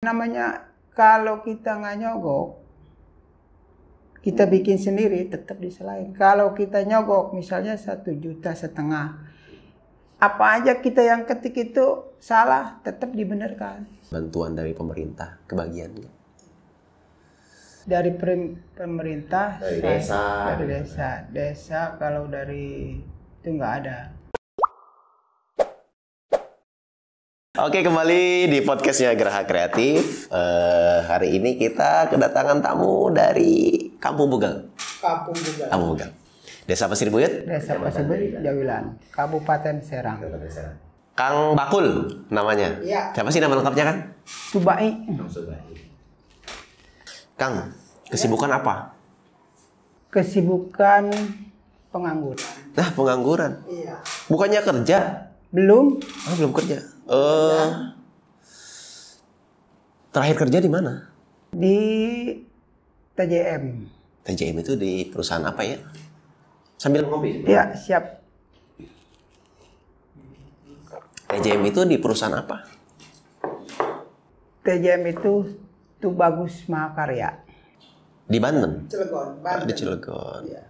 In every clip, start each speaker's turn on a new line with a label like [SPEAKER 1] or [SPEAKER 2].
[SPEAKER 1] Namanya kalau kita nggak nyogok, kita bikin sendiri tetap disalahin. Kalau kita nyogok misalnya 1,5 juta, apa aja kita yang ketik itu salah tetap dibenarkan.
[SPEAKER 2] Bantuan dari pemerintah kebagian nggak?
[SPEAKER 1] Dari pemerintah,
[SPEAKER 2] Dari
[SPEAKER 1] desa kalau dari itu nggak ada.
[SPEAKER 2] Oke, kembali di podcastnya Geraha Kreatif. Hari ini kita kedatangan tamu dari Kampung Bugal.
[SPEAKER 1] Kampung Bugal.
[SPEAKER 2] Kampung Bugal. Desa Pasir Buyut.
[SPEAKER 1] Desa Pasir Buyut, Jawilan, Kabupaten Serang.
[SPEAKER 2] Kang Bakul namanya.
[SPEAKER 1] Iya.
[SPEAKER 2] Siapa sih nama lengkapnya, Kang?
[SPEAKER 1] Subai.
[SPEAKER 2] Kang, kesibukan apa?
[SPEAKER 1] Kesibukan pengangguran.
[SPEAKER 2] Nah, pengangguran.
[SPEAKER 1] Iya.
[SPEAKER 2] Bukannya kerja?
[SPEAKER 1] Belum.
[SPEAKER 2] Oh, belum kerja. Terakhir kerja di mana?
[SPEAKER 1] Di TJM.
[SPEAKER 2] TJM itu di perusahaan apa ya? Sambil ngopi.
[SPEAKER 1] Ya, siap.
[SPEAKER 2] TJM itu di perusahaan apa?
[SPEAKER 1] TJM itu Tubagus Mahakarya.
[SPEAKER 2] Di Banten?
[SPEAKER 1] Cilegon, Banten.
[SPEAKER 2] Di Cilegon.
[SPEAKER 1] Iya.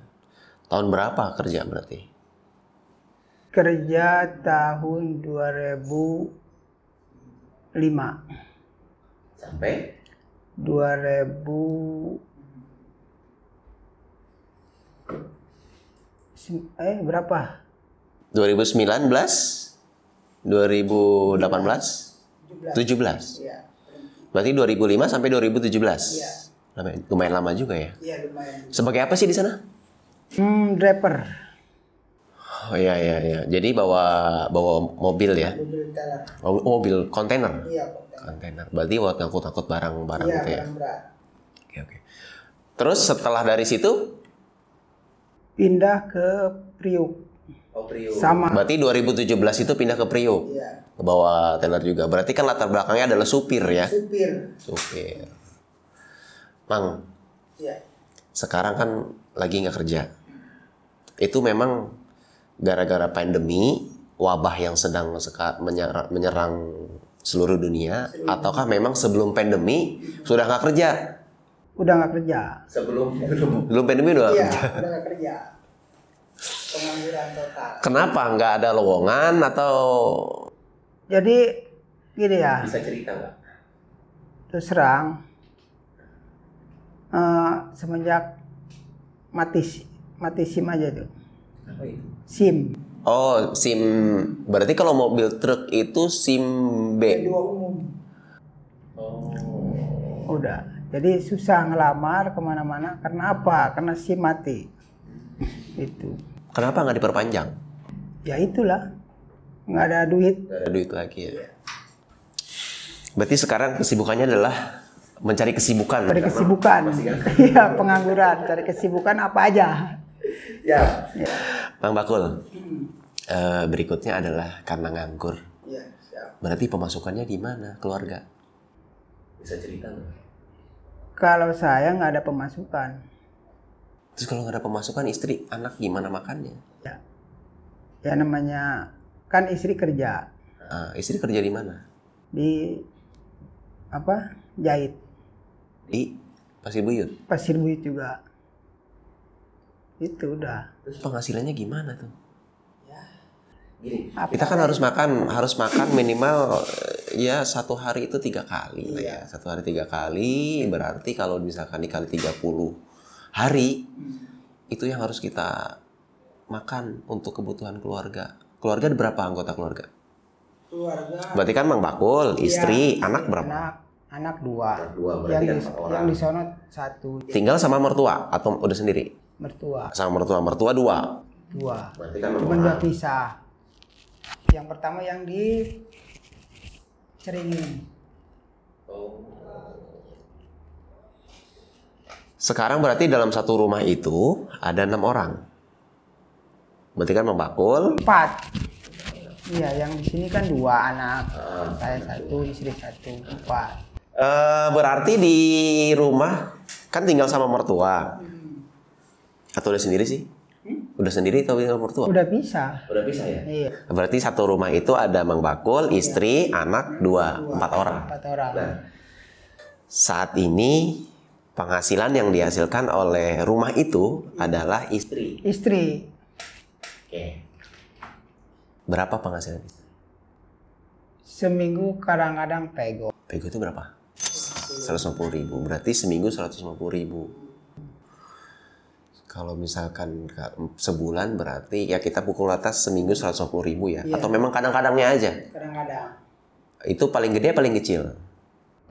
[SPEAKER 2] Tahun berapa kerja berarti?
[SPEAKER 1] Kerja tahun 2005.
[SPEAKER 2] Sampai?
[SPEAKER 1] 2000 berapa?
[SPEAKER 2] 2019? 2018? 17?
[SPEAKER 1] Iya.
[SPEAKER 2] Berarti 2005 sampai 2017?
[SPEAKER 1] Iya.
[SPEAKER 2] Lumayan lama juga ya?
[SPEAKER 1] Iya, lumayan.
[SPEAKER 2] Sebagai apa sih di sana?
[SPEAKER 1] Driver.
[SPEAKER 2] Oh iya. Jadi bawa mobil ya?
[SPEAKER 1] Mobil teller.
[SPEAKER 2] Mobil kontainer?
[SPEAKER 1] Iya,
[SPEAKER 2] Kontainer. Berarti buat ngangkut-ngangkut barang-barang
[SPEAKER 1] iya,
[SPEAKER 2] gitu ya?
[SPEAKER 1] barang berat.
[SPEAKER 2] Oke. Terus setelah dari situ?
[SPEAKER 1] Pindah ke Priuk.
[SPEAKER 2] Oh, Priuk.
[SPEAKER 1] Sama.
[SPEAKER 2] Berarti 2017 itu pindah ke Priuk?
[SPEAKER 1] Iya.
[SPEAKER 2] Ke bawah teller juga. Berarti kan latar belakangnya adalah supir ya?
[SPEAKER 1] Supir.
[SPEAKER 2] Mang,
[SPEAKER 1] Iya.
[SPEAKER 2] sekarang kan lagi nggak kerja. Itu memang gara-gara pandemi, wabah yang sedang menyerang seluruh dunia, ataukah memang sebelum pandemi sudah nggak kerja?
[SPEAKER 1] Udah nggak kerja.
[SPEAKER 2] Belum pandemi udah
[SPEAKER 1] Iya,
[SPEAKER 2] kerja.
[SPEAKER 1] udah nggak kerja. Pengangguran total.
[SPEAKER 2] Kenapa nggak ada lowongan atau?
[SPEAKER 1] Jadi gini ya.
[SPEAKER 2] Bisa cerita nggak?
[SPEAKER 1] Terus terang. Semenjak mati SIM aja tuh.
[SPEAKER 2] Apa itu?
[SPEAKER 1] SIM.
[SPEAKER 2] Oh, SIM. Berarti kalau mobil truk itu SIM B.
[SPEAKER 1] Kedua umum.
[SPEAKER 2] Oh.
[SPEAKER 1] Udah. Jadi susah ngelamar kemana-mana. Karena apa? Karena SIM mati. Itu.
[SPEAKER 2] Kenapa nggak diperpanjang?
[SPEAKER 1] Ya itulah. Nggak ada duit.
[SPEAKER 2] Nggak ada duit lagi ya. Berarti sekarang kesibukannya adalah mencari kesibukan.
[SPEAKER 1] Cari kesibukan. Iya, pengangguran. Cari kesibukan apa aja.
[SPEAKER 2] Ya. Bang Bakul. Berikutnya adalah karena nganggur.
[SPEAKER 1] Iya, siap.
[SPEAKER 2] Berarti pemasukannya di mana keluarga? Bisa cerita nggak?
[SPEAKER 1] Kalau saya nggak ada pemasukan.
[SPEAKER 2] Terus kalau nggak ada pemasukan, istri, anak gimana makannya?
[SPEAKER 1] Ya namanya kan istri kerja.
[SPEAKER 2] Istri kerja di mana?
[SPEAKER 1] Di jahit.
[SPEAKER 2] Di Pasir Buyut.
[SPEAKER 1] Pasir Buyut juga. Itu udah.
[SPEAKER 2] Terus penghasilannya gimana tuh? Gini,
[SPEAKER 1] Apa
[SPEAKER 2] kita kan harus makan minimal ya 1 hari itu 3 kali lah ya. 1 hari 3 kali berarti kalau misalkan dikali 30 hari itu yang harus kita makan untuk kebutuhan keluarga. Keluarga ada berapa anggota keluarga?
[SPEAKER 1] Keluarga.
[SPEAKER 2] Berarti kan Mang Bakul, istri, anak berapa?
[SPEAKER 1] Anak 2. Yang di sono 1.
[SPEAKER 2] Tinggal sama mertua atau udah sendiri?
[SPEAKER 1] Mertua.
[SPEAKER 2] Sama mertua 2.
[SPEAKER 1] 2.
[SPEAKER 2] Berarti kan
[SPEAKER 1] Cuman udah pisah. Yang pertama yang di Ceringin.
[SPEAKER 2] Sekarang berarti dalam satu rumah itu ada 6 orang. Berarti kan Mang Bakul
[SPEAKER 1] 4. Iya, yang di sini kan 2 anak. Saya 1, istri 1, 4.
[SPEAKER 2] Berarti di rumah kan tinggal sama mertua. Atau udah sendiri sih? Udah sendiri atau tinggal mertua?
[SPEAKER 1] Udah pisah.
[SPEAKER 2] Udah pisah ya?
[SPEAKER 1] Iya.
[SPEAKER 2] Berarti satu rumah itu ada Mang Bakul, istri, anak 4 orang.
[SPEAKER 1] 4 orang.
[SPEAKER 2] Nah, Saat ini penghasilan yang dihasilkan oleh rumah itu adalah istri.
[SPEAKER 1] Istri.
[SPEAKER 2] Oke. Berapa penghasilan istri?
[SPEAKER 1] Seminggu kadang-kadang pego.
[SPEAKER 2] Pego itu berapa? 150.000. Berarti seminggu 150.000. Kalau misalkan sebulan berarti ya kita pukul atas seminggu 150.000 ya?
[SPEAKER 1] Iya.
[SPEAKER 2] Atau memang kadang-kadangnya aja?
[SPEAKER 1] Kadang-kadang.
[SPEAKER 2] Itu paling gede paling kecil?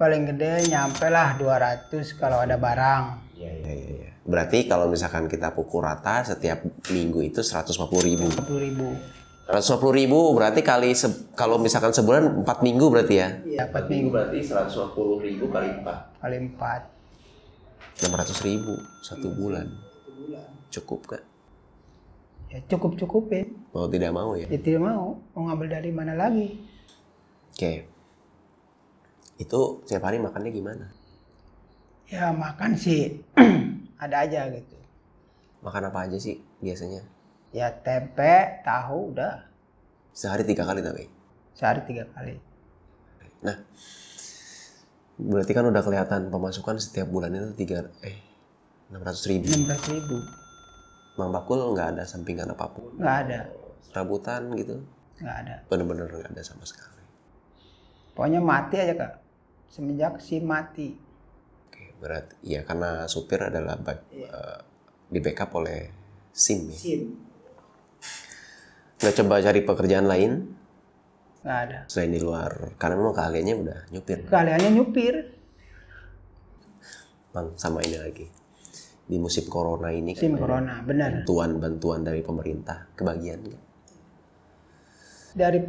[SPEAKER 1] Paling gede nyampe lah 200 kalau ada barang.
[SPEAKER 2] Iya. Berarti kalau misalkan kita pukul rata setiap minggu itu 150.000.
[SPEAKER 1] 50.000.
[SPEAKER 2] 150.000 berarti kalau misalkan sebulan 4 minggu berarti ya?
[SPEAKER 1] Iya, 4 minggu.
[SPEAKER 2] Berarti 150.000 kali 4.
[SPEAKER 1] Kali 4.
[SPEAKER 2] 600.000 satu bulan. Cukup gak?
[SPEAKER 1] Ya cukup-cukupin.
[SPEAKER 2] Mau tidak mau ya?
[SPEAKER 1] Ya tidak mau ngambil dari mana lagi.
[SPEAKER 2] Oke. Itu setiap hari makannya gimana?
[SPEAKER 1] Ya makan sih ada aja gitu.
[SPEAKER 2] Makan apa aja sih biasanya?
[SPEAKER 1] Ya tempe, tahu udah.
[SPEAKER 2] Sehari 3 kali tapi?
[SPEAKER 1] Sehari 3 kali.
[SPEAKER 2] Nah, berarti kan udah kelihatan pemasukan setiap bulan itu 600.000.
[SPEAKER 1] 600.000.
[SPEAKER 2] Mang Bakul nggak ada sampingan apapun?
[SPEAKER 1] Nggak ada.
[SPEAKER 2] Serabutan gitu?
[SPEAKER 1] Nggak ada.
[SPEAKER 2] Bener-bener nggak ada sama sekali.
[SPEAKER 1] Pokoknya mati aja Kak. Semenjak SIM mati.
[SPEAKER 2] Oke, berarti ya karena supir adalah di backup oleh SIM ya?
[SPEAKER 1] SIM.
[SPEAKER 2] Nggak coba cari pekerjaan lain?
[SPEAKER 1] Nggak ada.
[SPEAKER 2] Selain di luar, karena memang keahliannya udah nyupir.
[SPEAKER 1] Kaliannya nyupir.
[SPEAKER 2] Bang, sama ini lagi. Di musim corona ini
[SPEAKER 1] SIM corona, benar.
[SPEAKER 2] bantuan dari pemerintah kebagian nggak?
[SPEAKER 1] Dari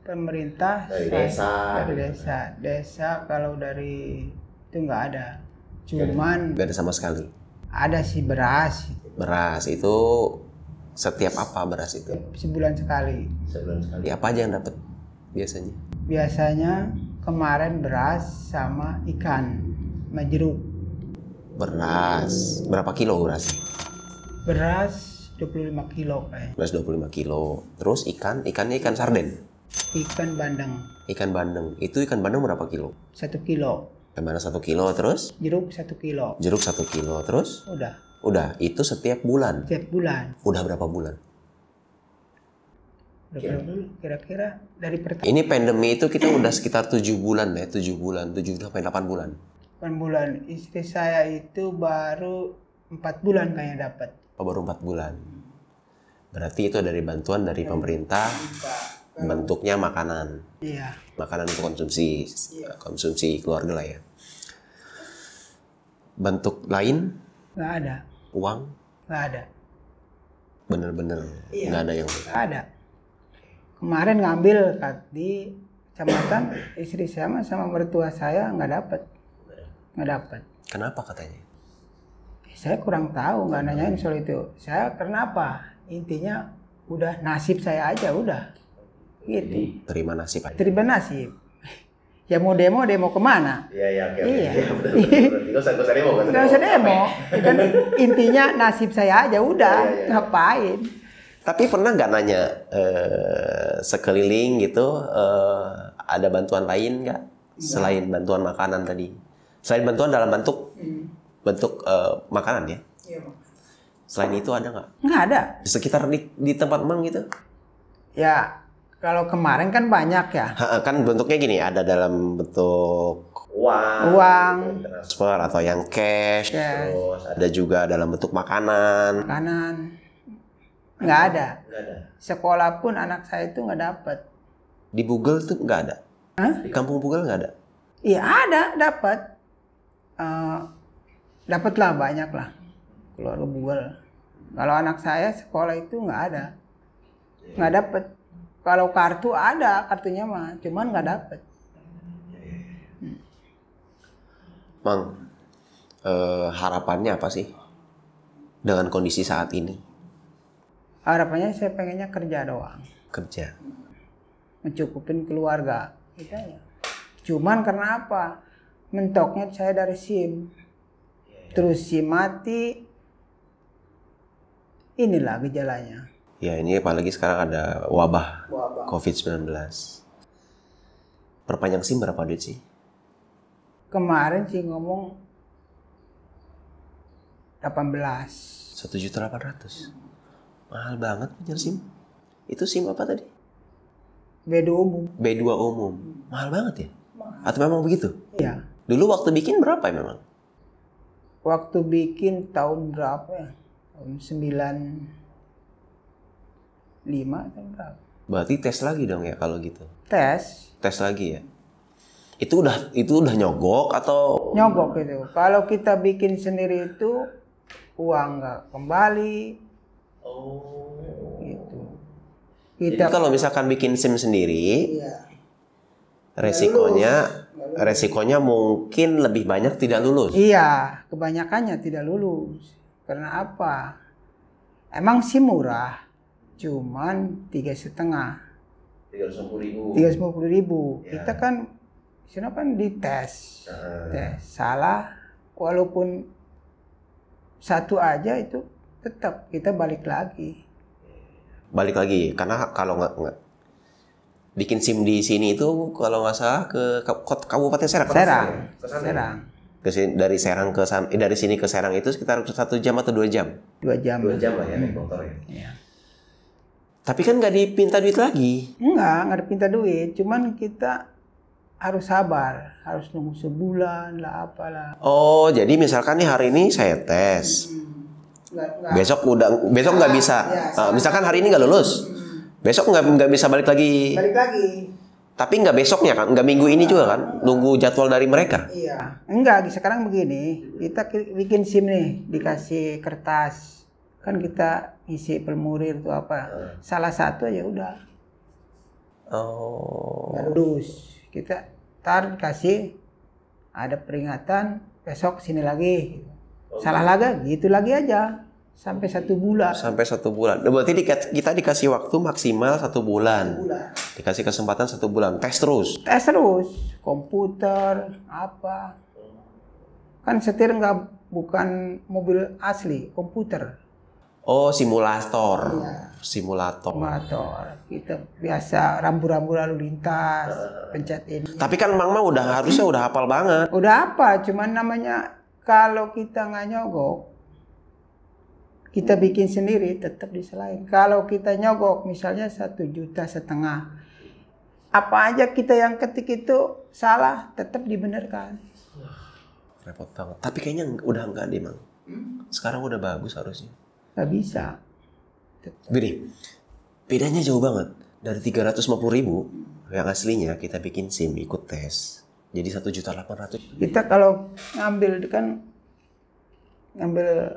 [SPEAKER 1] pemerintah.
[SPEAKER 2] Dari desa.
[SPEAKER 1] Dari desa kalau dari itu nggak ada. Cuman
[SPEAKER 2] Nggak ada sama sekali.
[SPEAKER 1] ada sih beras.
[SPEAKER 2] Beras itu setiap apa beras itu?
[SPEAKER 1] Sebulan sekali.
[SPEAKER 2] Sebulan sekali. Apa aja yang dapat biasanya?
[SPEAKER 1] Biasanya kemarin beras sama ikan sama jeruk.
[SPEAKER 2] Beras. Berapa kilo beras?
[SPEAKER 1] Beras 25 kilo kayak.
[SPEAKER 2] Beras 25 kilo. Terus ikannya ikan sarden?
[SPEAKER 1] Ikan bandeng
[SPEAKER 2] Ikan bandeng. Itu ikan bandeng berapa kilo?
[SPEAKER 1] 1 kilo.
[SPEAKER 2] Ikan bandeng 1 kilo. Terus?
[SPEAKER 1] Jeruk 1 kilo.
[SPEAKER 2] Jeruk 1 kilo. Terus?
[SPEAKER 1] Udah.
[SPEAKER 2] Itu setiap bulan?
[SPEAKER 1] Setiap bulan.
[SPEAKER 2] Udah berapa bulan?
[SPEAKER 1] Kira-kira dari pertama.
[SPEAKER 2] Ini pandemi itu kita udah sekitar 7 bulan ya. 7 bulan. 7 sampai 8 bulan.
[SPEAKER 1] 8 bulan. Istri saya itu baru 4 bulan kayaknya dapat.
[SPEAKER 2] Oh, baru 4 bulan. Berarti itu dari bantuan dari pemerintah. Bentuknya makanan.
[SPEAKER 1] Iya.
[SPEAKER 2] Makanan untuk konsumsi keluarga lah ya. Bentuk lain?
[SPEAKER 1] Nggak ada.
[SPEAKER 2] Uang?
[SPEAKER 1] Nggak ada.
[SPEAKER 2] Bener-bener nggak ada yang...
[SPEAKER 1] Nggak ada. Kemarin ngambil di kecamatan, istri saya sama mertua saya nggak dapat.
[SPEAKER 2] Kenapa katanya?
[SPEAKER 1] Saya kurang tahu, nggak nanyain soal itu. Saya kenapa? Intinya udah nasib saya aja udah. Gitu.
[SPEAKER 2] Terima nasib aja.
[SPEAKER 1] Terima nasib. Ya mau demo kemana?
[SPEAKER 2] Iya.
[SPEAKER 1] Betul. Nggak usah demo. Kan intinya nasib saya aja udah. Ngapain?
[SPEAKER 2] Tapi pernah nggak nanya sekeliling gitu ada bantuan lain nggak selain bantuan makanan tadi? Selain bantuan dalam bentuk makanan ya?
[SPEAKER 1] Iya.
[SPEAKER 2] Selain itu ada nggak?
[SPEAKER 1] Nggak ada.
[SPEAKER 2] Di sekitar di tempat Mang gitu?
[SPEAKER 1] Ya kalau kemarin kan banyak ya.
[SPEAKER 2] Kan bentuknya gini, ada dalam bentuk uang, transfer atau yang cash. Terus ada juga dalam bentuk makanan.
[SPEAKER 1] Nggak ada. Sekolah pun anak saya itu nggak dapat.
[SPEAKER 2] Di Google tuh nggak ada?
[SPEAKER 1] Hah?
[SPEAKER 2] Di kampung Google nggak ada?
[SPEAKER 1] Iya ada, dapat. Dapatlah banyak lah keluarga Google. Kalau anak saya sekolah itu nggak ada, nggak dapat. Kalau kartu ada, kartunya mah, cuman nggak dapat.
[SPEAKER 2] Mang, harapannya apa sih dengan kondisi saat ini?
[SPEAKER 1] Harapannya saya pengennya kerja doang.
[SPEAKER 2] Kerja.
[SPEAKER 1] Mencukupin keluarga. Gitu aja. Cuman karena apa? Mentoknya saya dari SIM. Terus SIM mati. Inilah gejalanya.
[SPEAKER 2] Ya ini apalagi sekarang ada wabah. COVID-19. Perpanjang SIM berapa duit sih?
[SPEAKER 1] kemarin sih ngomong 18.
[SPEAKER 2] 1.800.000. Mahal banget punya SIM. Itu SIM apa tadi?
[SPEAKER 1] B2 umum.
[SPEAKER 2] B2 umum. Mahal banget ya? Atau memang begitu?
[SPEAKER 1] Iya.
[SPEAKER 2] Dulu waktu bikin berapa ya memang?
[SPEAKER 1] Waktu bikin tahun berapa ya? Tahun 95 atau berapa?
[SPEAKER 2] Berarti tes lagi dong ya kalau gitu.
[SPEAKER 1] Tes.
[SPEAKER 2] Tes lagi ya. Itu udah nyogok atau
[SPEAKER 1] Nyogok itu. Kalau kita bikin sendiri itu uang nggak kembali. Gitu.
[SPEAKER 2] Jadi kalau misalkan bikin SIM sendiri,
[SPEAKER 1] Iya.
[SPEAKER 2] resikonya mungkin lebih banyak tidak lulus.
[SPEAKER 1] Iya, kebanyakannya tidak lulus. Karena apa? Emang SIM murah, cuman 3,5. 350.000.
[SPEAKER 2] Ya.
[SPEAKER 1] Kita kan sini kan dites, tes salah, walaupun satu aja itu tetap kita balik lagi.
[SPEAKER 2] Balik lagi, karena kalau nggak bikin SIM di sini itu kalau nggak salah ke Kabupaten Serang.
[SPEAKER 1] Serang.
[SPEAKER 2] Dari Serang dari sini ke Serang itu sekitar 1 jam atau 2 jam?
[SPEAKER 1] 2 jam.
[SPEAKER 2] 2 jam lah ya naik motor ya.
[SPEAKER 1] Iya.
[SPEAKER 2] Tapi kan nggak dipinta duit lagi.
[SPEAKER 1] Nggak dipinta duit, cuman kita harus sabar, harus nunggu sebulan lah apalah.
[SPEAKER 2] Oh, jadi misalkan nih hari ini saya tes. Besok nggak bisa. Misalkan hari ini nggak lulus. Besok nggak bisa balik lagi. Tapi nggak besoknya kan, nggak minggu ini juga kan, nunggu jadwal dari mereka.
[SPEAKER 1] Iya, enggak. Sekarang begini, kita bikin SIM nih, dikasih kertas, kan kita isi formulir itu apa, salah satu aja udah.
[SPEAKER 2] Oh.
[SPEAKER 1] Nggak lulus, kita tar kasih ada peringatan, besok sini lagi, salah lagi, gitu lagi aja. Sampai 1 bulan.
[SPEAKER 2] Sampai 1 bulan. Berarti kita dikasih waktu maksimal 1 bulan. Dikasih kesempatan 1 bulan. Tes terus.
[SPEAKER 1] Tes terus. Komputer, apa. Kan setir bukan mobil asli, komputer.
[SPEAKER 2] Oh, simulator.
[SPEAKER 1] Iya.
[SPEAKER 2] Simulator.
[SPEAKER 1] Kita biasa rambu-rambu lalu lintas, pencet ini.
[SPEAKER 2] Tapi kan Mang mah harusnya udah hafal banget.
[SPEAKER 1] Udah apa, cuman namanya kalau kita nggak nyogok, kita bikin sendiri tetap disalahin. Kalau kita nyogok misalnya 1,5 juta, apa aja kita yang ketik itu salah tetap dibenarkan.
[SPEAKER 2] Repot banget. Tapi kayaknya udah enggak deh, Mang. Sekarang udah bagus harusnya.
[SPEAKER 1] Nggak bisa.
[SPEAKER 2] Gini, bedanya jauh banget. Dari 350.000 yang aslinya kita bikin SIM ikut tes. Jadi 1.800.000.
[SPEAKER 1] Kita kalau ngambil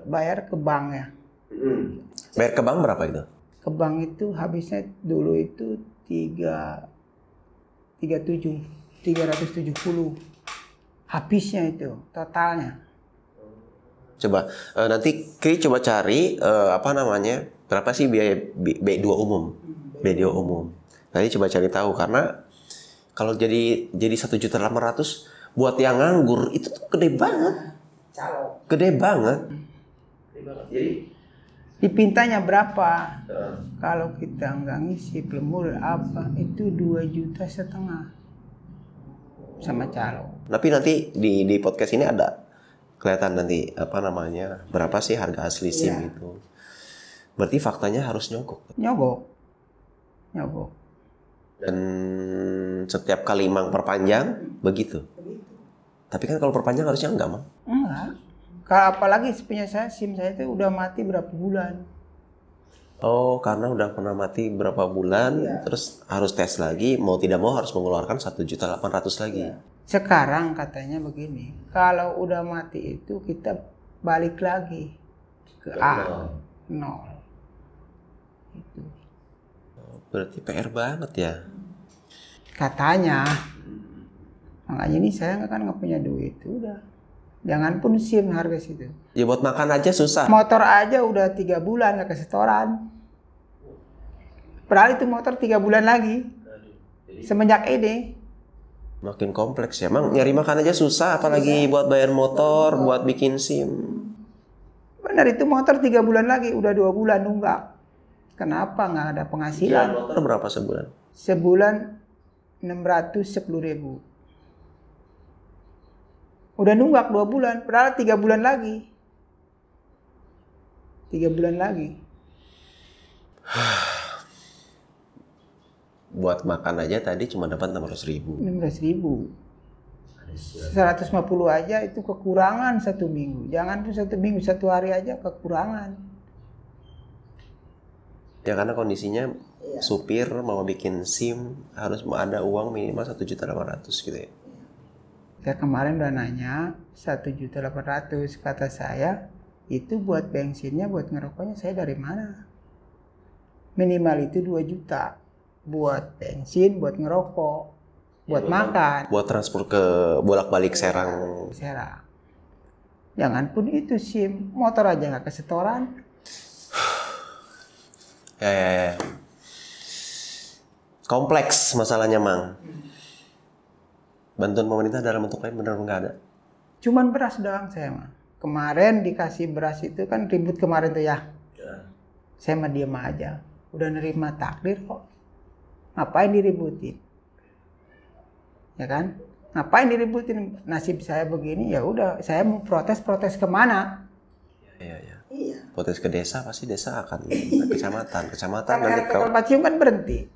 [SPEAKER 1] bayar ke bank ya.
[SPEAKER 2] Bayar ke bank berapa itu?
[SPEAKER 1] Ke bank itu habisnya dulu itu 370 habisnya itu totalnya.
[SPEAKER 2] Coba nanti Kri coba cari berapa sih biaya B2 umum. B2 umum. Nanti coba cari tahu karena kalau jadi 1.800.000 buat yang nganggur itu tuh gede banget. Gede banget. Jadi
[SPEAKER 1] dipintanya berapa? Kalau kita nggak ngisi formulir apa itu 2,5 juta sama calo.
[SPEAKER 2] Tapi nanti di podcast ini ada kelihatan nanti berapa sih harga asli SIM itu. Berarti faktanya harus nyogok.
[SPEAKER 1] Nyogok.
[SPEAKER 2] Dan setiap kali Mang perpanjang begitu. Tapi kan kalau perpanjang harusnya enggak, Mang.
[SPEAKER 1] Enggak. Kalau apalagi punya saya SIM saya itu udah mati berapa bulan.
[SPEAKER 2] Oh, karena udah pernah mati berapa bulan, terus harus tes lagi, mau tidak mau harus mengeluarkan 1.800.000 lagi.
[SPEAKER 1] Sekarang katanya begini, kalau udah mati itu kita balik lagi ke nol. Itu.
[SPEAKER 2] Berarti PR banget ya.
[SPEAKER 1] Katanya, makanya ini saya kan nggak punya duit, udah. Jangan pun SIM harga situ.
[SPEAKER 2] Ya buat makan aja susah.
[SPEAKER 1] Motor aja udah 3 bulan nggak kesetoran. Padahal itu motor 3 bulan lagi. Semenjak ini.
[SPEAKER 2] Makin kompleks ya. Mang nyari makan aja susah, apalagi buat bayar motor, buat bikin SIM.
[SPEAKER 1] Benar itu motor 3 bulan lagi, udah 2 bulan nunggak. Kenapa nggak ada penghasilan?
[SPEAKER 2] Motor berapa sebulan?
[SPEAKER 1] Sebulan 610.000. Udah nunggak 2 bulan, padahal 3 bulan lagi. 3 bulan lagi.
[SPEAKER 2] Buat makan aja tadi cuma dapat 600.000.
[SPEAKER 1] 16.000. 150 aja itu kekurangan 1 minggu. Jangan pun 1 minggu, 1 hari aja kekurangan.
[SPEAKER 2] Ya karena kondisinya supir mau bikin SIM harus ada uang minimal 1.800.000 gitu ya.
[SPEAKER 1] Saya kemarin udah nanya 1.800.000, kata saya itu buat bensinnya, buat ngerokoknya saya dari mana? Minimal itu 2 juta buat bensin, buat ngerokok, buat makan,
[SPEAKER 2] buat transport ke bolak-balik Serang.
[SPEAKER 1] Jangan pun itu SIM, motor aja nggak kesetoran.
[SPEAKER 2] Ya. Kompleks masalahnya, Mang. Bantuan pemerintah dalam bentuk lain benar nggak ada.
[SPEAKER 1] Cuman beras doang saya mah. Kemarin dikasih beras itu kan ribut kemarin tuh ya. Saya mah diem aja. Udah nerima takdir kok. Ngapain diributin? Ya kan? Ngapain diributin? Nasib saya begini, ya udah. Saya mau protes kemana?
[SPEAKER 2] Iya. Protes ke desa, pasti desa akan ke kecamatan. Kecamatan
[SPEAKER 1] Kan
[SPEAKER 2] nanti
[SPEAKER 1] RT Kalpacium kan berhenti.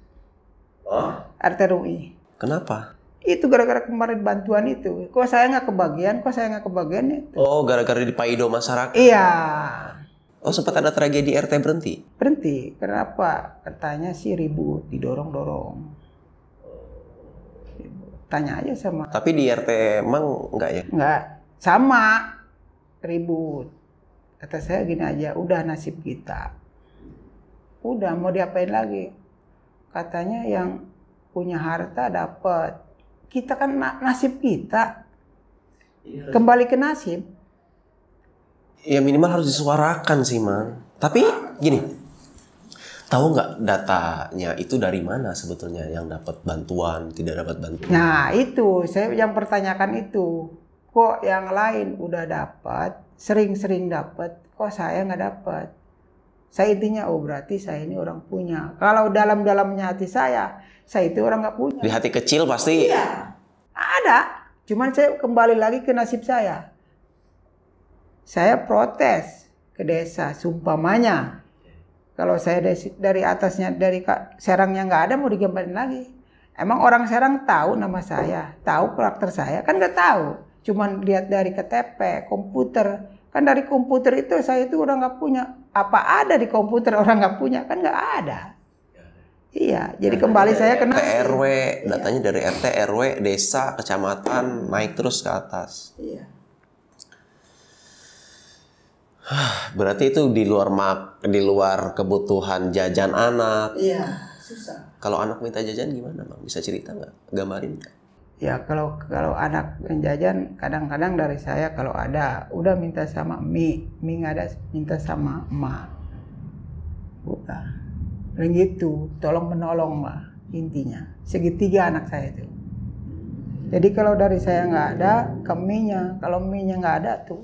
[SPEAKER 2] Oh?
[SPEAKER 1] RT RUI.
[SPEAKER 2] Kenapa?
[SPEAKER 1] Itu gara-gara kemarin bantuan itu. Kok saya nggak kebagian? Itu?
[SPEAKER 2] Oh, gara-gara di paido masyarakat.
[SPEAKER 1] Iya.
[SPEAKER 2] Oh, sempat ada tragedi RT berhenti?
[SPEAKER 1] Berhenti. Kenapa? Katanya sih ribut, didorong-dorong. Tanya aja sama.
[SPEAKER 2] Tapi di RT Mang enggak ya?
[SPEAKER 1] Enggak. Sama. Ribut. Kata saya gini aja, udah nasib kita. Udah, mau diapain lagi? Katanya yang punya harta dapat. Kita kan nasib kita. Kembali ke nasib.
[SPEAKER 2] Ya minimal harus disuarakan sih, Mang. Tapi gini, tahu nggak datanya itu dari mana sebetulnya yang dapat bantuan, tidak dapat bantuan?
[SPEAKER 1] Nah itu, saya yang pertanyakan itu. Kok yang lain udah dapat, sering-sering dapat, kok saya nggak dapat? Saya intinya, oh berarti saya ini orang punya. Kalau dalam-dalamnya hati saya itu orang nggak punya.
[SPEAKER 2] Di hati kecil pasti.
[SPEAKER 1] Iya, ada. Cuman saya kembali lagi ke nasib saya. Saya protes ke desa, sumpamanya. Kalau saya dari atasnya, dari Serangnya nggak ada, mau digambarin lagi. Emang orang Serang tahu nama saya, tahu karakter saya? Kan nggak tahu. Cuman lihat dari KTP, komputer. Kan dari komputer itu saya itu orang nggak punya. Apa ada di komputer orang nggak punya? Kan nggak ada. Iya, jadi kembali saya ke
[SPEAKER 2] RT RW, datanya dari RT RW, desa, kecamatan, naik terus ke atas.
[SPEAKER 1] Iya.
[SPEAKER 2] Berarti itu di luar kebutuhan jajan anak.
[SPEAKER 1] Iya, susah.
[SPEAKER 2] Kalau anak minta jajan gimana, Bang? Bisa cerita nggak? Gambarin nggak?
[SPEAKER 1] Ya kalau anak jajan kadang-kadang dari saya kalau ada udah minta sama mie nggak ada minta sama emak. Udah. Gitu, tolong menolong lah intinya. Segitiga anak saya itu. Jadi kalau dari saya nggak ada ke mie-nya, kalau mie-nya nggak ada tuh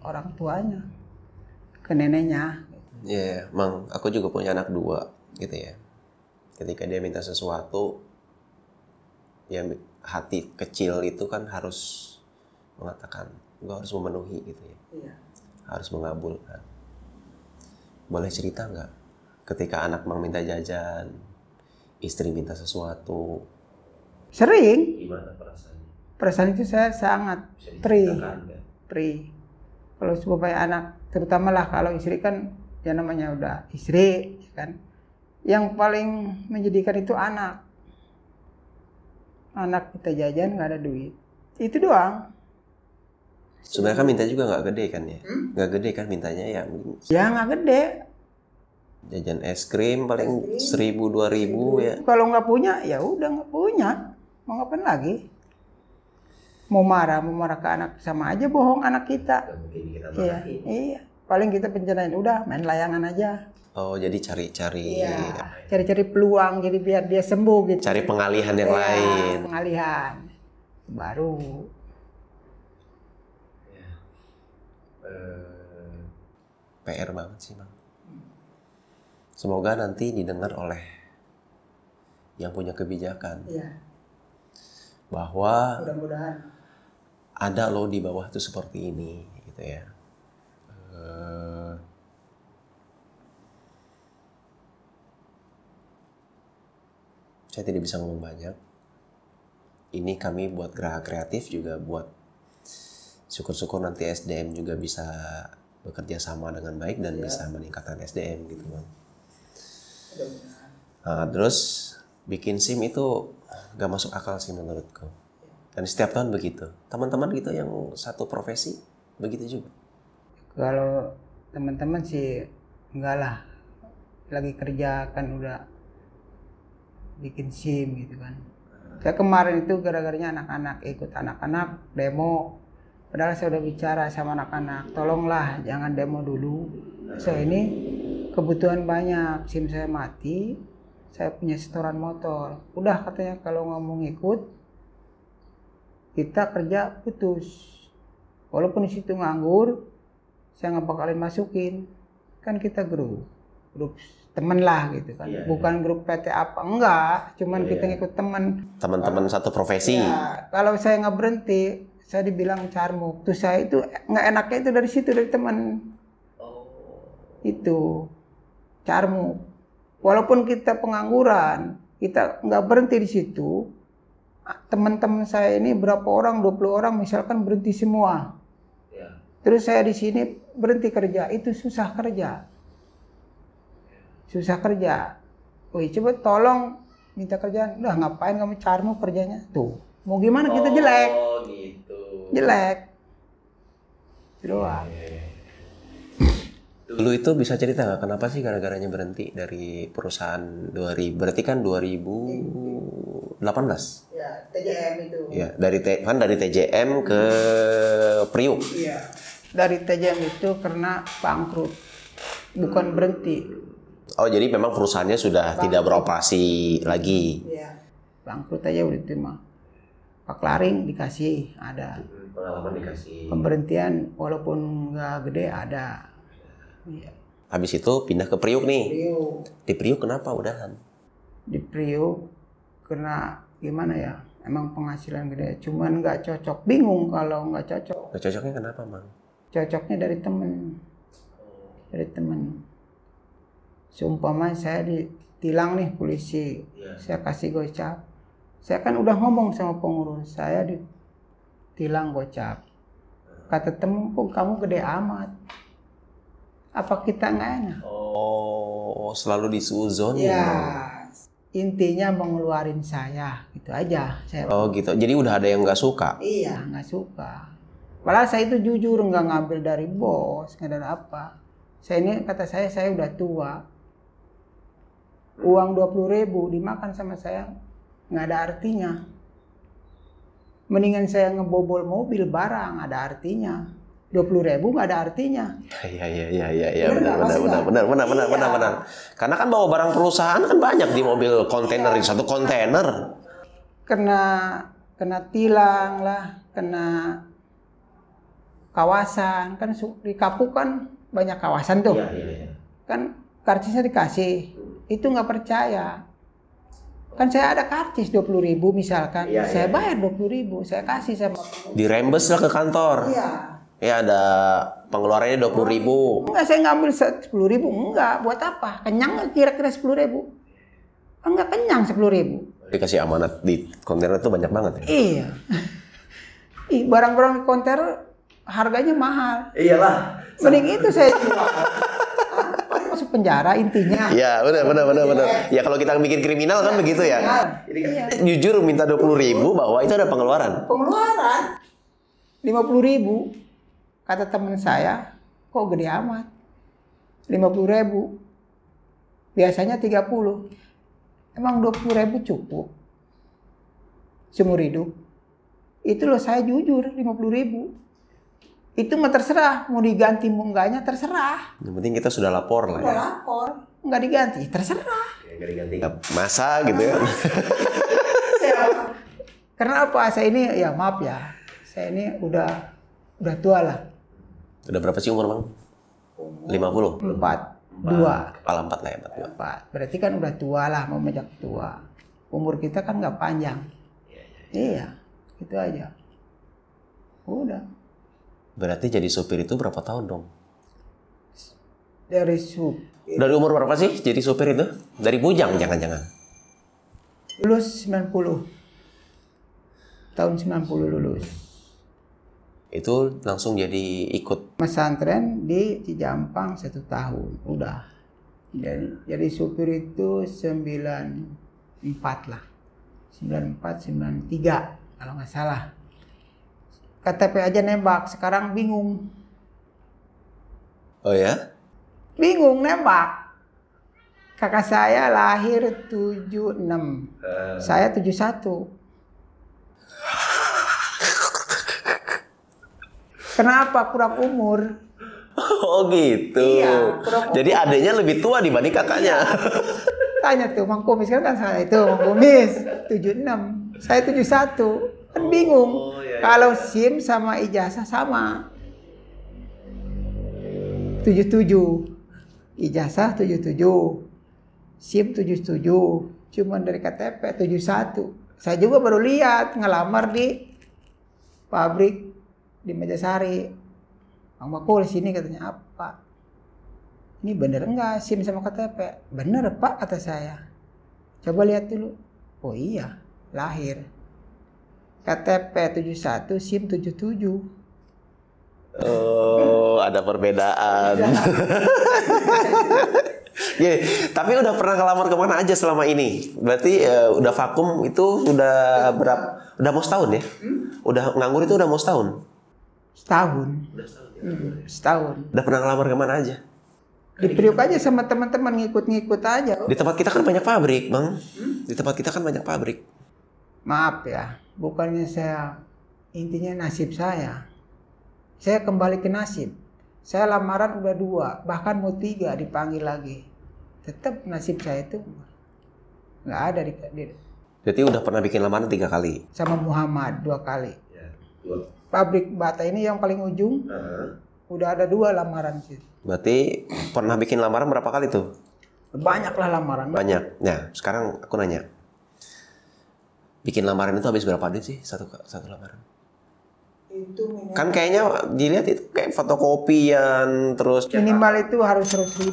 [SPEAKER 1] orang tuanya, ke neneknya.
[SPEAKER 2] Iya, Mang, aku juga punya anak 2 gitu ya. Ketika dia minta sesuatu, ya hati kecil itu kan harus mengatakan, gue harus memenuhi gitu ya.
[SPEAKER 1] Iya.
[SPEAKER 2] Harus mengabulkan. Boleh cerita nggak? Ketika anak Mang minta jajan, istri minta sesuatu.
[SPEAKER 1] Sering.
[SPEAKER 2] Gimana perasaannya?
[SPEAKER 1] Perasaan itu saya sangat pri. Kalau supaya anak, terutama lah kalau istri kan, ya namanya udah istri kan. Yang paling menjadikan itu anak. Anak kita jajan nggak ada duit. Itu doang.
[SPEAKER 2] Sebenarnya kan minta juga nggak gede kan ya? Nggak gede kan mintanya ya?
[SPEAKER 1] Ya nggak gede.
[SPEAKER 2] Jajan es krim paling 1.000-2.000 ya.
[SPEAKER 1] Kalau nggak punya, ya udah nggak punya. Mau ngapain lagi? Mau marah ke anak, sama aja bohong anak kita. Iya. Paling kita pencerahan, udah main layangan aja.
[SPEAKER 2] Oh, jadi cari-cari.
[SPEAKER 1] Iya. Cari-cari peluang, jadi biar dia sembuh gitu.
[SPEAKER 2] Cari pengalihan yang lain.
[SPEAKER 1] Pengalihan. Baru.
[SPEAKER 2] PR banget sih, Bang. Semoga nanti didengar oleh yang punya kebijakan.
[SPEAKER 1] Iya.
[SPEAKER 2] Bahwa
[SPEAKER 1] Mudah-mudahan
[SPEAKER 2] ada loh di bawah tuh seperti ini gitu ya. Saya tidak bisa ngomong banyak. Ini kami buat Geraha Kreatif juga buat syukur-syukur nanti SDM juga bisa bekerja sama dengan baik dan bisa meningkatkan SDM gitu Bang. Nah, terus bikin SIM itu gak masuk akal sih menurutku. Dan setiap tahun begitu. Teman-teman gitu yang satu profesi begitu juga.
[SPEAKER 1] Kalau teman-teman sih enggak lah. Lagi kerja kan udah bikin SIM gitu kan. Saya kemarin itu gara-garanya anak-anak, ikut anak-anak demo. Padahal saya udah bicara sama anak-anak, tolonglah jangan demo dulu. Saya ini kebutuhan banyak, SIM saya mati, saya punya setoran motor. Udah katanya kalau ngomong ikut, kita kerja putus. Walaupun di situ nganggur, saya nggak bakalin masukin. Kan kita grup temen lah gitu kan. Bukan grup PT apa, enggak. Cuman kita ngikut teman.
[SPEAKER 2] Teman-teman satu profesi.
[SPEAKER 1] Ya, kalau saya nggak berhenti, saya dibilang carmuk. Tuh saya itu nggak enaknya itu dari situ, dari teman. Itu carmuk. Walaupun kita pengangguran, kita nggak berhenti di situ. Teman-teman saya ini berapa orang, 20 orang misalkan berhenti semua. Terus saya di sini berhenti kerja, itu susah kerja. Susah kerja. Wih, coba tolong minta kerjaan. Udah ngapain kamu carmu kerjanya? Tuh, mau gimana kita jelek.
[SPEAKER 2] Oh, gitu.
[SPEAKER 1] Jelek. Doang.
[SPEAKER 2] Dulu itu bisa cerita nggak kenapa sih gara-garanya berhenti dari perusahaan 2000? Berarti kan 2018.
[SPEAKER 1] Ya, TJM itu.
[SPEAKER 2] Ya, dari TJM ke Priuk.
[SPEAKER 1] Iya. Dari TJM itu karena bangkrut. Bukan berhenti.
[SPEAKER 2] Oh, jadi memang perusahaannya sudah tidak beroperasi lagi.
[SPEAKER 1] Iya. Bangkrut aja udah terima. Pak Laring dikasih, ada.
[SPEAKER 2] Pengalaman dikasih.
[SPEAKER 1] Pemberhentian walaupun nggak gede ada. Iya.
[SPEAKER 2] Habis itu pindah ke Priuk nih.
[SPEAKER 1] Priuk.
[SPEAKER 2] Di Priuk kenapa udahan?
[SPEAKER 1] Di Priuk kena gimana ya? Emang penghasilan gede, cuman nggak cocok. Bingung kalau nggak cocok.
[SPEAKER 2] Nggak cocoknya kenapa, Bang?
[SPEAKER 1] Cocoknya dari temen. Dari temen. Seumpama saya ditilang nih polisi, saya kasih gocap. Saya kan udah ngomong sama pengurus, saya ditilang gocap. Kata temen, kok kamu gede amat? Apa kita nggak enak?
[SPEAKER 2] Oh, selalu disuuzon
[SPEAKER 1] ya. Intinya mengeluarin saya, gitu aja.
[SPEAKER 2] Oh gitu, jadi udah ada yang nggak suka?
[SPEAKER 1] Iya, nggak suka. Padahal saya itu jujur, nggak ngambil dari bos, nggak dari apa. Saya ini, kata saya udah tua. Uang 20.000 dimakan sama saya nggak ada artinya. Mendingan saya ngebobol mobil barang, ada artinya. 20.000 nggak ada artinya.
[SPEAKER 2] Iya, benar. Karena kan bawa barang perusahaan kan banyak di mobil kontainer, di satu kontainer.
[SPEAKER 1] Kena tilang lah, kena kawasan, kan di Kapuk kan banyak kawasan tuh.
[SPEAKER 2] Iya.
[SPEAKER 1] Kan karcisnya dikasih. Itu nggak percaya. Kan saya ada karcis 20.000 misalkan. Saya bayar 20.000, saya kasih sama.
[SPEAKER 2] Dirembes lah ke kantor.
[SPEAKER 1] Iya.
[SPEAKER 2] Ya ada pengeluarannya 20.000.
[SPEAKER 1] Enggak, saya ngambil 10.000, enggak. Buat apa? Kenyang nggak kira-kira 10.000? Enggak kenyang 10.000.
[SPEAKER 2] Dikasih amanat di kontainer itu banyak banget ya?
[SPEAKER 1] Iya. Barang-barang di kontainer harganya mahal.
[SPEAKER 2] Iyalah.
[SPEAKER 1] Mending itu saya jual. Masuk penjara intinya.
[SPEAKER 2] Iya, benar. Ya kalau kita bikin kriminal kan begitu ya.
[SPEAKER 1] Iya.
[SPEAKER 2] Jujur minta 20.000 bahwa itu ada pengeluaran.
[SPEAKER 1] 50.000. Kata teman saya, kok gede amat? 50.000. Biasanya 30. Emang 20.000 cukup? Seumur hidup. Itu loh, saya jujur 50.000. Itu mah terserah, mau diganti mau enggaknya terserah.
[SPEAKER 2] Yang penting kita sudah lapor lah ya.
[SPEAKER 1] Sudah lapor, enggak diganti, terserah.
[SPEAKER 2] Enggak diganti masa gitu ya.
[SPEAKER 1] Karena apa? Saya ini ya maaf ya. Saya ini udah tua lah.
[SPEAKER 2] Udah berapa sih umur, Bang? 50?
[SPEAKER 1] 42.
[SPEAKER 2] Kepala 4 lah ya,
[SPEAKER 1] 4. Berarti kan udah tua lah, mau menjak tua. Umur kita kan nggak panjang. Iya, itu aja. Udah.
[SPEAKER 2] Berarti jadi supir itu berapa tahun dong?
[SPEAKER 1] Dari supir.
[SPEAKER 2] Dari umur berapa sih jadi supir itu? Dari bujang jangan-jangan?
[SPEAKER 1] Lulus 90. Tahun 90 lulus.
[SPEAKER 2] Itu langsung jadi ikut
[SPEAKER 1] Pesantren di Cijampang 1 tahun. Udah. Jadi supir itu 94 lah. 94, 93 kalau nggak salah. KTP aja nembak, sekarang bingung.
[SPEAKER 2] Oh ya?
[SPEAKER 1] Bingung nembak. Kakak saya lahir 76. Saya 71. Kenapa? Kurang umur.
[SPEAKER 2] Oh gitu.
[SPEAKER 1] Iya,
[SPEAKER 2] jadi adiknya lebih tua dibanding kakaknya.
[SPEAKER 1] Tanya tuh, Mang Kumis kan saya itu, Mang Kumis 76. Saya 71. Kan bingung.
[SPEAKER 2] Iya.
[SPEAKER 1] Kalau SIM sama ijazah sama. 77. Ijazah 77. SIM 77. Cuman dari KTP 71. Saya juga baru lihat ngelamar di pabrik di Mejasari. Bang Bakul sini katanya apa? Ini bener enggak SIM sama KTP? Bener Pak kata saya. Coba lihat dulu. Oh iya, lahir. KTP 71, SIM 77.
[SPEAKER 2] Oh, ada perbedaan. Ya, tapi udah pernah ngelamar kemana aja selama ini? Berarti udah vakum itu udah berapa? Udah mau setahun ya? Udah nganggur itu udah mau setahun?
[SPEAKER 1] Setahun. Setahun.
[SPEAKER 2] Udah pernah ngelamar kemana aja?
[SPEAKER 1] Di Priok aja sama teman-teman ngikut-ngikut aja.
[SPEAKER 2] Di tempat kita kan banyak pabrik, Bang. Di tempat kita kan banyak pabrik.
[SPEAKER 1] Maaf ya, bukannya saya, intinya nasib saya. Saya kembali ke nasib. Saya lamaran udah 2, bahkan mau 3 dipanggil lagi. Tetap nasib saya itu nggak ada di
[SPEAKER 2] Jadi udah pernah bikin lamaran 3 kali?
[SPEAKER 1] sama Muhammad 2 kali.
[SPEAKER 2] Ya, 2.
[SPEAKER 1] Pabrik bata ini yang paling ujung, udah ada 2 lamaran sih.
[SPEAKER 2] Berarti pernah bikin lamaran berapa kali tuh?
[SPEAKER 1] Banyak lah lamaran.
[SPEAKER 2] Banyak. Nah, sekarang aku nanya. Bikin lamaran itu habis berapa duit sih satu lamaran?
[SPEAKER 1] Itu minimal,
[SPEAKER 2] Kan kayaknya dilihat itu kayak fotokopian terus
[SPEAKER 1] minimal itu harus 100.000.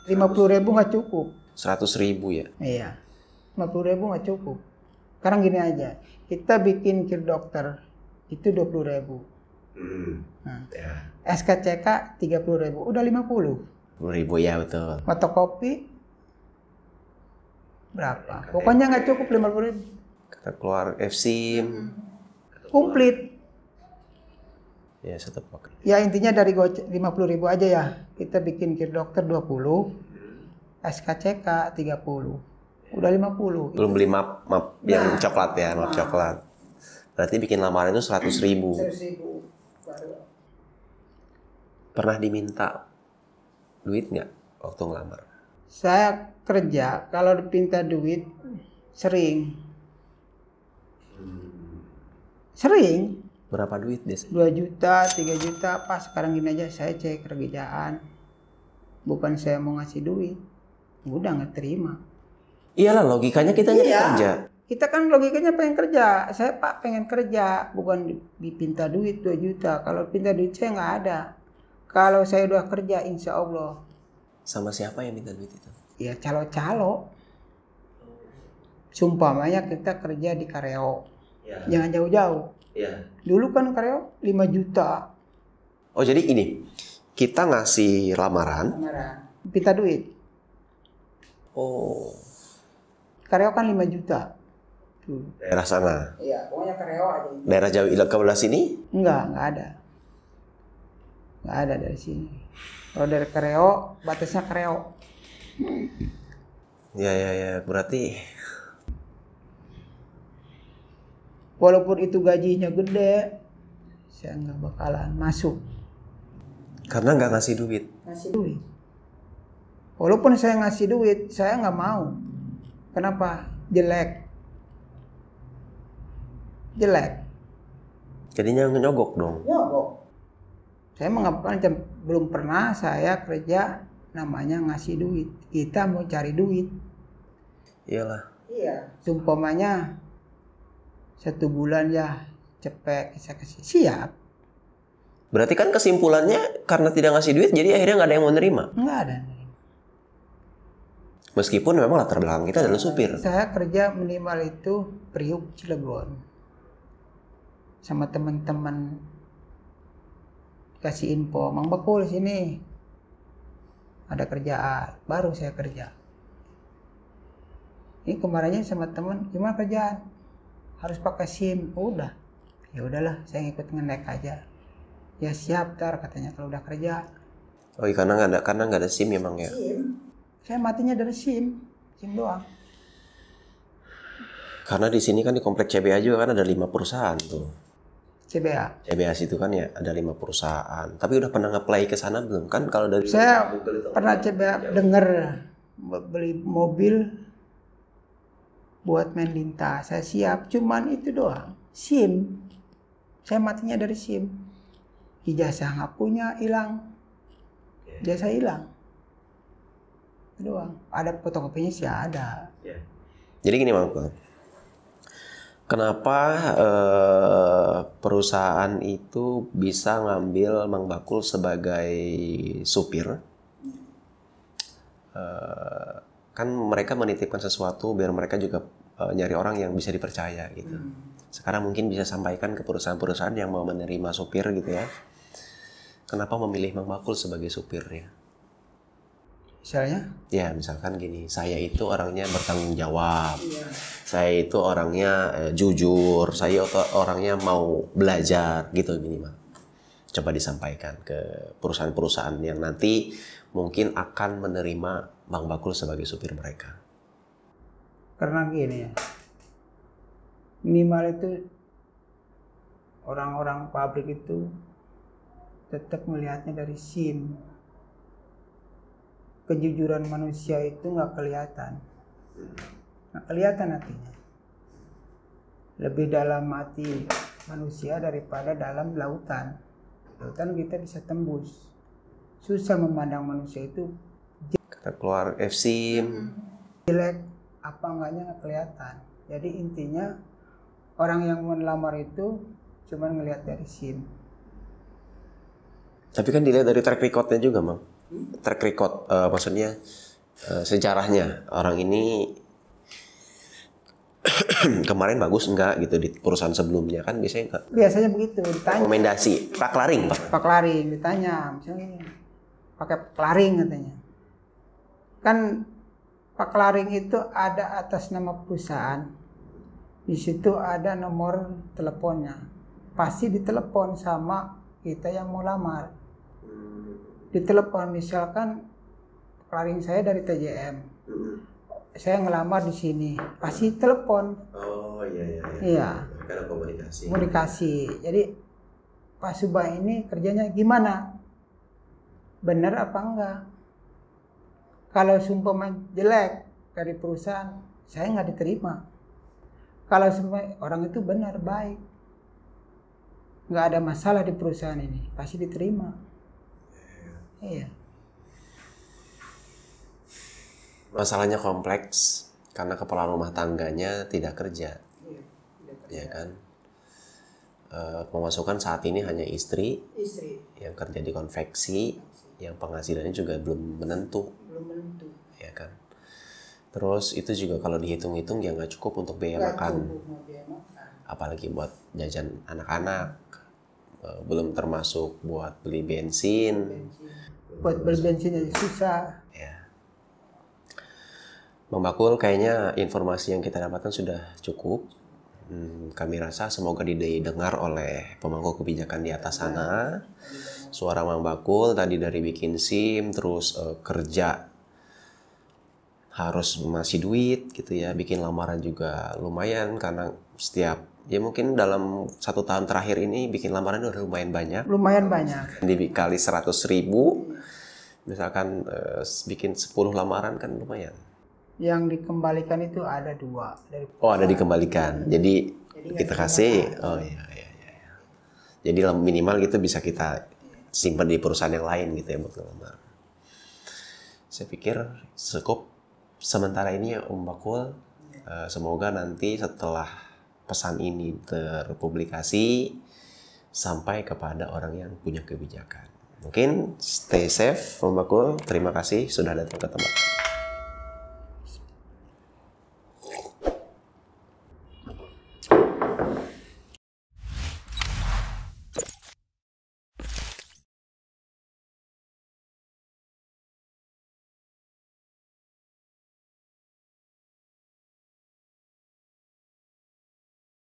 [SPEAKER 1] 50.000 nggak cukup.
[SPEAKER 2] 100.000 ya.
[SPEAKER 1] Iya, 50.000 nggak cukup. Sekarang gini aja, kita bikin kir dokter itu 20.000. Nah,
[SPEAKER 2] Ya.
[SPEAKER 1] SKCK 30.000, udah 50.
[SPEAKER 2] 10.000 ya betul.
[SPEAKER 1] Fotokopi berapa? Pokoknya nggak cukup 50.000.
[SPEAKER 2] Kita keluar FSIM.
[SPEAKER 1] Komplit.
[SPEAKER 2] Ya satu paket.
[SPEAKER 1] Ya intinya dari 50.000 aja ya. Kita bikin kir dokter 20, SKCK 30. Udah 50.
[SPEAKER 2] Belum beli map yang coklat ya, map coklat. Berarti bikin lamaran itu 100.000.
[SPEAKER 1] 100.000 baru.
[SPEAKER 2] Pernah diminta duit nggak waktu ngelamar?
[SPEAKER 1] Saya kerja, kalau dipinta duit sering. Sering.
[SPEAKER 2] Berapa duit biasanya?
[SPEAKER 1] 2 juta, 3 juta, pas sekarang gini aja saya cek kerjaan. Bukan saya mau ngasih duit. Udah nggak terima.
[SPEAKER 2] Iyalah logikanya kita nyari
[SPEAKER 1] Iya.
[SPEAKER 2] kerja.
[SPEAKER 1] Kita kan logikanya pengen kerja. Saya Pak pengen kerja, bukan dipinta duit 2 juta. Kalau pinta duit saya nggak ada. Kalau saya udah kerja insya Allah.
[SPEAKER 2] Sama siapa yang minta duit itu?
[SPEAKER 1] Ya calo-calo. Sumpamanya kita kerja di Kareo.
[SPEAKER 2] Ya.
[SPEAKER 1] Jangan jauh-jauh.
[SPEAKER 2] Ya.
[SPEAKER 1] Dulu kan Kareo 5 juta.
[SPEAKER 2] Oh jadi ini, kita ngasih lamaran.
[SPEAKER 1] Pinta duit.
[SPEAKER 2] Oh.
[SPEAKER 1] Kareo kan 5 juta. Tuh.
[SPEAKER 2] Daerah sana.
[SPEAKER 1] Iya, pokoknya Kareo aja.
[SPEAKER 2] Daerah Jawa Ilegal sini?
[SPEAKER 1] Enggak ada. Enggak ada dari sini. Kalau dari Kareo, batasnya Kareo.
[SPEAKER 2] Ya. Berarti
[SPEAKER 1] Walaupun itu gajinya gede, saya nggak bakalan masuk.
[SPEAKER 2] karena nggak ngasih duit.
[SPEAKER 1] Ngasih duit. Walaupun saya ngasih duit, saya nggak mau. Kenapa? Jelek.
[SPEAKER 2] Jadinya nyogok dong.
[SPEAKER 1] Nyogok. Saya belum pernah saya kerja namanya ngasih duit. Kita mau cari duit.
[SPEAKER 2] Iyalah.
[SPEAKER 1] Iya. Sumpamanya 1 bulan ya cepet saya kasih. Siap.
[SPEAKER 2] Berarti kan kesimpulannya karena tidak ngasih duit, jadi akhirnya nggak ada yang mau nerima.
[SPEAKER 1] Nggak ada.
[SPEAKER 2] Meskipun memang latar belakang kita adalah supir.
[SPEAKER 1] Saya kerja minimal itu Priuk Cilegon. Sama teman-teman kasih info, Mang Bakul sini ada kerjaan, baru saya kerja. Ini kemarinnya sama teman, gimana kerjaan? Harus pakai SIM. Udah, ya udahlah, saya ngikut ngenek aja. Ya siap, tar katanya kalau udah kerja.
[SPEAKER 2] Oh iya, karena nggak ada SIM memang ya.
[SPEAKER 1] SIM. Saya matinya dari SIM doang.
[SPEAKER 2] Karena di sini kan di komplek CBA juga kan ada 5 perusahaan tuh. CBA itu kan ya ada 5 perusahaan. Tapi udah pernah nge-play ke sana belum? Kan kalau dari
[SPEAKER 1] saya pernah CBA denger beli mobil buat main lintas. Saya siap, cuman itu doang. SIM. Saya matinya dari SIM. Ijazah nggak punya, hilang. Ijazah hilang. Itu doang. Ada fotokopinya sih ada.
[SPEAKER 2] Jadi gini Mang Bakul. Kenapa perusahaan itu bisa ngambil Mang Bakul sebagai supir? Kan mereka menitipkan sesuatu biar mereka juga nyari orang yang bisa dipercaya gitu. Sekarang mungkin bisa sampaikan ke perusahaan-perusahaan yang mau menerima supir gitu ya. Kenapa memilih Mang Bakul sebagai supirnya?
[SPEAKER 1] Misalnya?
[SPEAKER 2] Ya, misalkan gini, saya itu orangnya bertanggung jawab. Saya itu orangnya jujur, saya orangnya mau belajar gitu minimal. Coba disampaikan ke perusahaan-perusahaan yang nanti mungkin akan menerima Mang Bakul sebagai supir mereka.
[SPEAKER 1] Karena gini ya, minimal itu orang-orang pabrik itu tetap melihatnya dari SIM. Kejujuran manusia itu nggak kelihatan. Nggak kelihatan hatinya. Lebih dalam hati manusia daripada dalam lautan. Lautan kita bisa tembus. Susah memandang manusia itu
[SPEAKER 2] Kata keluar F-SIM.
[SPEAKER 1] jelek apa enggaknya nggak kelihatan. Jadi intinya orang yang melamar itu cuma ngelihat dari SIM.
[SPEAKER 2] Tapi kan dilihat dari track record-nya juga, Mang. Track record, maksudnya sejarahnya. Orang ini kemarin bagus enggak gitu di perusahaan sebelumnya kan biasanya enggak.
[SPEAKER 1] Biasanya begitu ditanya.
[SPEAKER 2] Rekomendasi, Pak Laring, Pak.
[SPEAKER 1] Pak Laring ditanya, misalnya pakai Laring katanya. Kan Pak Laring itu ada atas nama perusahaan. Di situ ada nomor teleponnya. Pasti ditelepon sama kita yang mau lamar. Ditelepon misalkan Laring saya dari TJM. Saya ngelamar di sini, pasti telepon.
[SPEAKER 2] Oh iya.
[SPEAKER 1] Iya.
[SPEAKER 2] Karena komunikasi.
[SPEAKER 1] Komunikasi. Jadi Pak Subah ini kerjanya gimana? Benar apa enggak? Kalau sumpah jelek dari perusahaan, saya nggak diterima. Kalau semua orang itu benar baik, nggak ada masalah di perusahaan ini, pasti diterima. Iya.
[SPEAKER 2] Masalahnya kompleks karena kepala rumah tangganya tidak kerja. Ya kan? Pemasukan saat ini hanya istri yang kerja di konveksi, yang penghasilannya juga belum menentu. Ya kan? Terus itu juga kalau dihitung-hitung ya nggak cukup untuk biaya makan. Apalagi buat jajan anak-anak. Belum termasuk buat beli bensin.
[SPEAKER 1] Buat beli bensin aja susah.
[SPEAKER 2] Ya. Mang Bakul, kayaknya informasi yang kita dapatkan sudah cukup. Kami rasa semoga didengar oleh pemangku kebijakan di atas sana. Suara Mang Bakul tadi dari bikin SIM, terus kerja harus masih duit gitu ya. Bikin lamaran juga lumayan karena setiap ya mungkin dalam 1 tahun terakhir ini bikin lamaran udah lumayan banyak.
[SPEAKER 1] Lumayan banyak.
[SPEAKER 2] Dikali 100.000, misalkan bikin 10 lamaran kan lumayan.
[SPEAKER 1] Yang dikembalikan itu ada 2.
[SPEAKER 2] Oh ada dikembalikan. Jadi kita kasih. Oh iya. Jadi minimal gitu bisa kita simpan di perusahaan yang lain gitu ya buat ngelamar. Saya pikir cukup sementara ini ya Om Bakul. Semoga nanti setelah pesan ini terpublikasi, sampai kepada orang yang punya kebijakan. Mungkin stay safe, Om Bakul. Terima kasih sudah datang ke tempat.